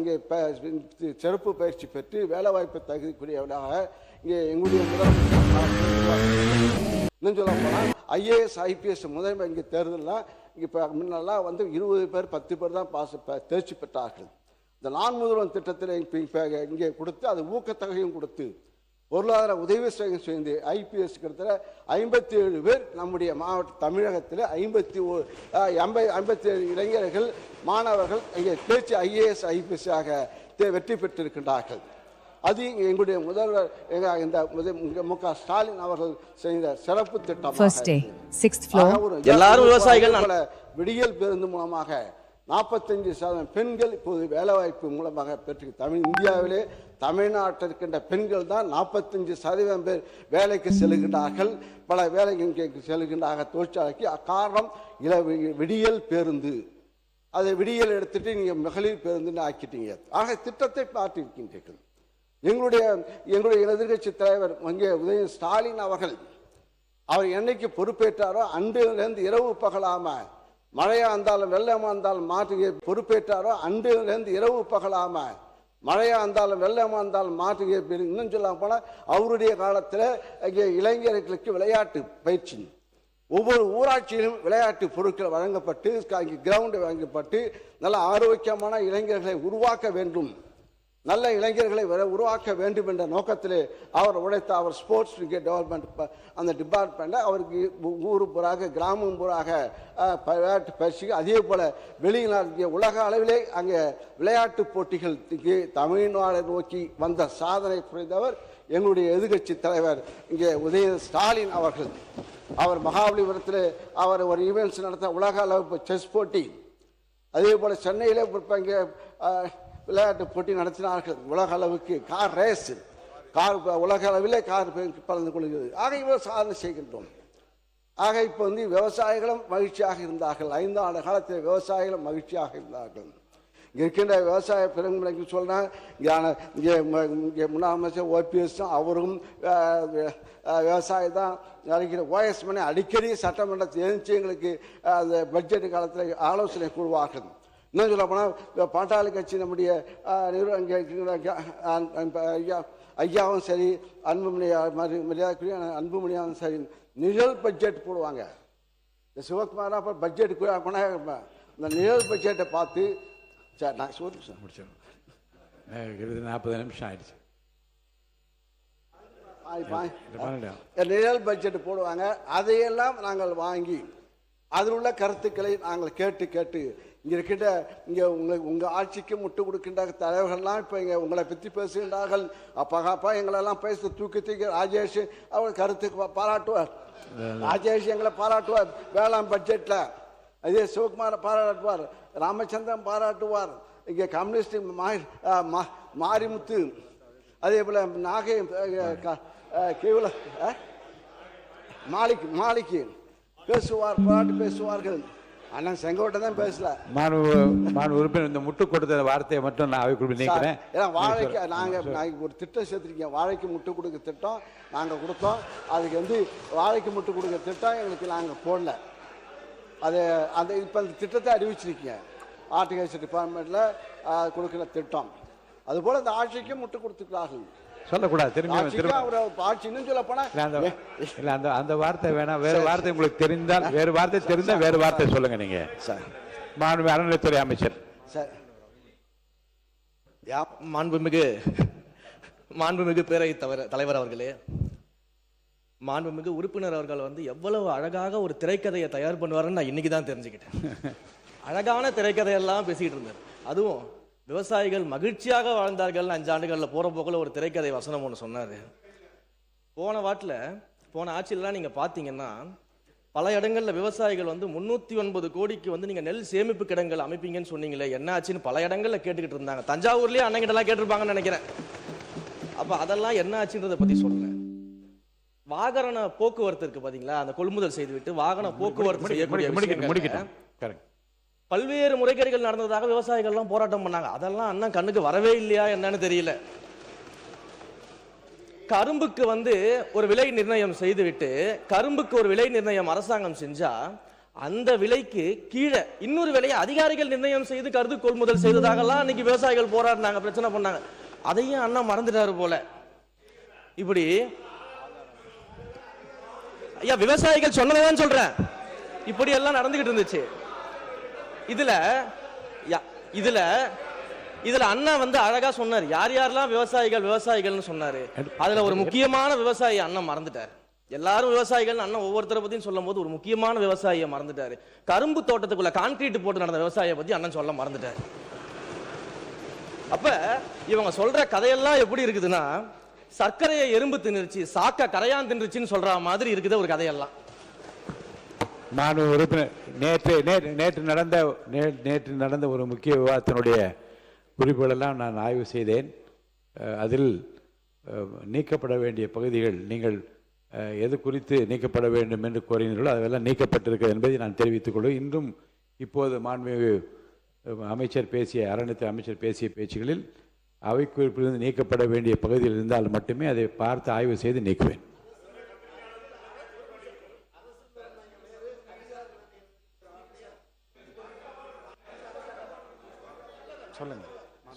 இங்கே சிறப்பு பயிற்சி பெற்று வேலைவாய்ப்பு தகுதிக்குரியவர்களாக இங்கே எங்களுடைய முதலமைச்சர் இன்னும் சொல்ல போனால் ஐஏஎஸ் ஐபிஎஸ் முதன்மை இங்கே தேர்தலாம் இப்போ முன்னெல்லாம் வந்து 20 பேர் 10 பேர் தான் தேர்ச்சி பெற்றார்கள். இந்த நான் முதல்வன் திட்டத்தில் இங்கே கொடுத்து அது ஊக்கத்தொகையும் கொடுத்து பொருளாதார உதவி செய்து ஐபிஎஸ் கிட்டத்தட்ட 57 பேர் நம்முடைய மாவட்ட தமிழகத்தில் 57 இளைஞர்கள் மாணவர்கள் இங்கே தேர்ச்சி ஐஏஎஸ் ஐபிஎஸ் ஆக வெற்றி பெற்றிருக்கின்றார்கள். அது எங்களுடைய முதல்வர் இந்த மு.க. ஸ்டாலின் அவர்கள் செய்த சிறப்பு திட்டம். எல்லாரும் விவசாயிகள் விடியல் பேருந்து மூலமாக 45% பெண்கள் இப்போது வேலைவாய்ப்பு மூலமாக பெற்று இந்தியாவிலே தமிழ்நாட்டில் இருக்கின்ற பெண்கள் தான் 45% பேர் வேலைக்கு செல்கின்றார்கள். பல வேலைக்கு செல்கின்றார்கள் தொழிற்சாலைக்கு. காரணம் விடியல் பேருந்து. அதை விடியல் எடுத்துட்டு நீங்க மகளிர் பேருந்துன்னு ஆக்கிட்டீங்க. ஆக திட்டத்தை பார்த்திருக்கின்றீர்கள். எங்களுடைய எதிர்கட்சி தலைவர் இங்கே உதய ஸ்டாலின் அவர்கள் அவர் என்னைக்கு பொறுப்பேற்றாரோ அன்றிலிருந்து இரவு பகலாம மழையா இருந்தாலும் வெள்ளமா இருந்தாலும் மாற்றி பொறுப்பேற்றாரோ அன்றிலிருந்து இரவு பகலாம மழையா இருந்தாலும் வெள்ளமா இருந்தாலும் மாற்றி இன்னும் சொல்ல போனா அவருடைய காலத்தில் இங்கே இளைஞர்களுக்கு விளையாட்டு பயிற்சி ஒவ்வொரு ஊராட்சியிலும் விளையாட்டு பொருட்கள் வழங்கப்பட்டு கிரவுண்டு வழங்கப்பட்டு நல்ல ஆரோக்கியமான இளைஞர்களை உருவாக்க வேண்டும், நல்ல இளைஞர்களை உருவாக்க வேண்டும் என்ற நோக்கத்திலே அவர் உழைத்த அவர் ஸ்போர்ட்ஸ் டெவலப்மெண்ட் அந்த டிபார்ட்மெண்ட் அவருக்கு ஊர் பூராக கிராமம் பூராக விளையாட்டு பயிற்சி. அதே போல வெளிநாட்டு உலக அளவிலே அங்கே விளையாட்டு போட்டிகளுக்கு தமிழ்நாடு நோக்கி வந்த சாதனை புரிந்தவர் எங்களுடைய எதிர்கட்சி தலைவர் இங்கே உதய ஸ்டாலின் அவர்கள். அவர் மகாபலிபுரத்தில் அவர் ஒரு ஈவெண்ட்ஸ் நடத்த உலக அளவு செஸ் போட்டி, அதே போல சென்னையிலே இங்கே விளையாட்டு போட்டி நடத்தினார்கள். உலக அளவுக்கு கார் ரேஸ், உலக அளவிலே கார் கலந்து கொள்கிறது. ஆக இவர் சாதனை செய்கின்றோம். ஆக இப்போ வந்து விவசாயிகளும் மகிழ்ச்சியாக இருந்தார்கள். 5 ஆண்டு காலத்தில் விவசாயிகளும் மகிழ்ச்சியாக இருந்தார்கள். இங்கே இருக்கின்ற விவசாய பெருமைக்கு சொல்கிறேன், இங்கே முன்னாள் அமைச்சர் ஓபிஎஸ் அவரும் விவசாயி தான் நினைக்கிற. ஓஎஸ் மணி அடிக்கடி சட்டமன்றத்தில் எழுந்து எங்களுக்கு அந்த பட்ஜெட் காலத்தில் ஆலோசனை கூறுவார்கள். இன்னும் சொல்ல போனால் பாட்டாளி கட்சி நம்முடைய ஐயாவும் சரி மரியாதைக்குரிய அன்புமணியாவும் சரி நிழல் பட்ஜெட் போடுவாங்க. இந்த சிவகுமாரா பட்ஜெட் போனால் இந்த நிழல் பட்ஜெட்டை பார்த்து சார் நான் சொல்லுங்க சார் முடிச்சிடணும். 40 நிமிஷம் ஆயிடுச்சு. நிழல் பட்ஜெட் போடுவாங்க. அதையெல்லாம் நாங்கள் வாங்கி அதில் உள்ள கருத்துக்களை நாங்கள் கேட்டு இங்கே இருக்கின்ற உங்கள் ஆட்சிக்கு முட்டு கொடுக்கின்ற தலைவர்கள்லாம் இப்போ இங்கே உங்களை பற்றி பேசுகின்றார்கள். அப்பா எங்களெல்லாம் பேச தூக்கி ராஜேஷ் அவர் கருத்துக்கு பாராட்டுவார். ராஜேஷ் எங்களை பாராட்டுவார் வேளாண் பட்ஜெட்டில். அதே சிவகுமாரை பாராட்டுவார், ராமச்சந்திரன் பாராட்டுவார், இங்கே கம்யூனிஸ்ட் மாரிமுத்து, அதே போல் நாகை கேவல மாலிக்கு பேசுவார், பாராட்டு பேசுவார்கள். ஆனால் செங்கோட்டை தான் பேசல. உறுப்பினர் இந்த முட்டு கொடுத்த வார்த்தையை மட்டும் நான் அவைக்குள் நினைக்கிறேன். ஏன்னா வாழைக்கு நாங்கள் ஒரு திட்டம் சேர்த்துருக்கோம். வாழைக்கு முட்டு கொடுக்க திட்டம் நாங்கள் கொடுத்தோம். அதுக்கு வந்து வாழைக்கு முட்டு கொடுக்க திட்டம் எங்களுக்கு நாங்கள் போடல. அது அந்த இப்போ அந்த திட்டத்தை அறிவிச்சிருக்கீங்க. ஆர்டிகல்ச்சர் டிபார்ட்மெண்ட்டில் கொடுக்குற திட்டம். அதுபோல் அந்த ஆட்சிக்கும் முட்டு கொடுத்துக்கிறார்கள். சொல்லக்கூடாது. திரும்பி அந்த வார்த்தை வேணாம். வேற வார்த்தை உங்களுக்கு தெரிந்தால் வேறு வார்த்தை தெரிந்தால் வேறு வார்த்தை சொல்லுங்க. நீங்க மாண்புமிகு அறநிலையத்துறை அமைச்சர் சார். மாண்புமிகு பேரவைத் தலைவர் அவர்களே, மாண்புமிகு உறுப்பினர் அவர்கள் வந்து எவ்வளவு அழகாக ஒரு திரைக்கதையை தயார் பண்ணுவாருன்னு நான் இன்னைக்கு தான் தெரிஞ்சுக்கிட்டேன். அழகான திரைக்கதையெல்லாம் பேசிக்கிட்டு இருந்தார். அதுவும் விவசாயிகள் மகிழ்ச்சியாக வாழ்ந்தார்கள் 5 ஆண்டுகளில் போகிற போக்கில் ஒரு திரைக்கதை வசனம் ஒன்று சொன்னார். போன ஆட்சியிலலாம் நீங்கள் பார்த்தீங்கன்னா பல இடங்களில் விவசாயிகள் வந்து 309 கோடிக்கு வந்து நீங்கள் நெல் சேமிப்பு கிடங்கள் அமைப்பீங்கன்னு சொன்னீங்களே, என்ன ஆச்சுன்னு பல இடங்களில் கேட்டுக்கிட்டு இருந்தாங்க. தஞ்சாவூர்லேயே அன்னைக்கிட்டலாம் கேட்டிருப்பாங்கன்னு நினைக்கிறேன். அப்போ அதெல்லாம் என்ன ஆச்சுன்றதை பற்றி சொல்கிறேன். வாகன போக்குவரத்து இருக்கு பார்த்தீங்களா, அந்த கொள்முதல் செய்துவிட்டு வாகன போக்குவரத்து செய்யக்கூடிய பல்வேறு முறைகேடுகள் நடந்ததாக விவசாயிகள்லாம் போராட்டம் பண்ணாங்க. அதெல்லாம் அண்ணன் கண்ணுக்கு வரவே இல்லையா என்னன்னு தெரியல. கரும்புக்கு வந்து ஒரு விலை நிர்ணயம் செய்துவிட்டு, கரும்புக்கு ஒரு விலை நிர்ணயம் அரசாங்கம் செஞ்சா அந்த விலைக்கு கீழே இன்னொரு விலையை அதிகாரிகள் நிர்ணயம் செய்து கருது கொள்முதல் செய்ததாகலாம் இன்னைக்கு விவசாயிகள் போராடினாங்க, பிரச்சனை பண்ணாங்க. அதையும் அண்ணா மறந்துட்டாரு போல. இப்படி ஐயா விவசாயிகள் சொன்னதான் சொல்றேன், இப்படி எல்லாம் நடந்துகிட்டு இருந்துச்சு. இதுல இதுல இதுல அண்ணா வந்து அழகா சொன்னார் யார் யாரெல்லாம் விவசாயிகள்னு சொன்னாரு. அதுல ஒரு முக்கியமான விவசாயி அண்ணா மறந்துட்டார். எல்லாரும் விவசாயிகள் அண்ணன் ஒவ்வொருத்தரை பத்தியும் சொல்லும் போது ஒரு முக்கியமான விவசாயியை மறந்துட்டாரு. கரும்பு தோட்டத்துக்குள்ள கான்கிரீட் போட்டு நடந்த விவசாயியை பத்தி அண்ணன் சொல்ல மறந்துட்டாரு. அப்ப இவங்க சொல்ற கதையெல்லாம் எப்படி இருக்குதுன்னா, சர்க்கரையை எறும்பு தின்னுருச்சு, சாக்க கரையான் தின்றுச்சுன்னு சொல்ற மாதிரி இருக்குது ஒரு கதையெல்லாம். மாண்பு உறுப்பினர், நேற்று நடந்த ஒரு முக்கிய விவாதத்தினுடைய குறிப்புகளெல்லாம் நான் ஆய்வு செய்தேன். அதில் நீக்கப்பட வேண்டிய பகுதிகள் நீங்கள் எது குறித்து நீக்கப்பட வேண்டும் என்று கோரினீர்களோ அதெல்லாம் நீக்கப்பட்டிருக்கிறது என்பதை நான் தெரிவித்துக் கொள்வேன். இன்றும் இப்போது மாண்புமிகு அமைச்சர் பேசிய அறநிலையத்துறை அமைச்சர் பேசிய பேச்சுகளில் அவை குறிப்பிலிருந்து நீக்கப்பட வேண்டிய பகுதியில் இருந்தால் மட்டுமே அதை பார்த்து ஆய்வு செய்து நீக்குவேன்.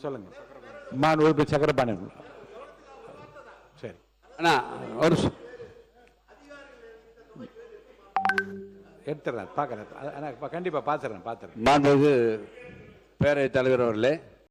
சொல்லுங்க மான் உறுப்பினர் சக்கரபாணி. சரி அண்ணா ஒரு எடுத்துறேன், பார்க்குறேன், கண்டிப்பாக பார்த்துறேன். மாண்புமிகு பேரவைத் தலைவர் அவர்களே,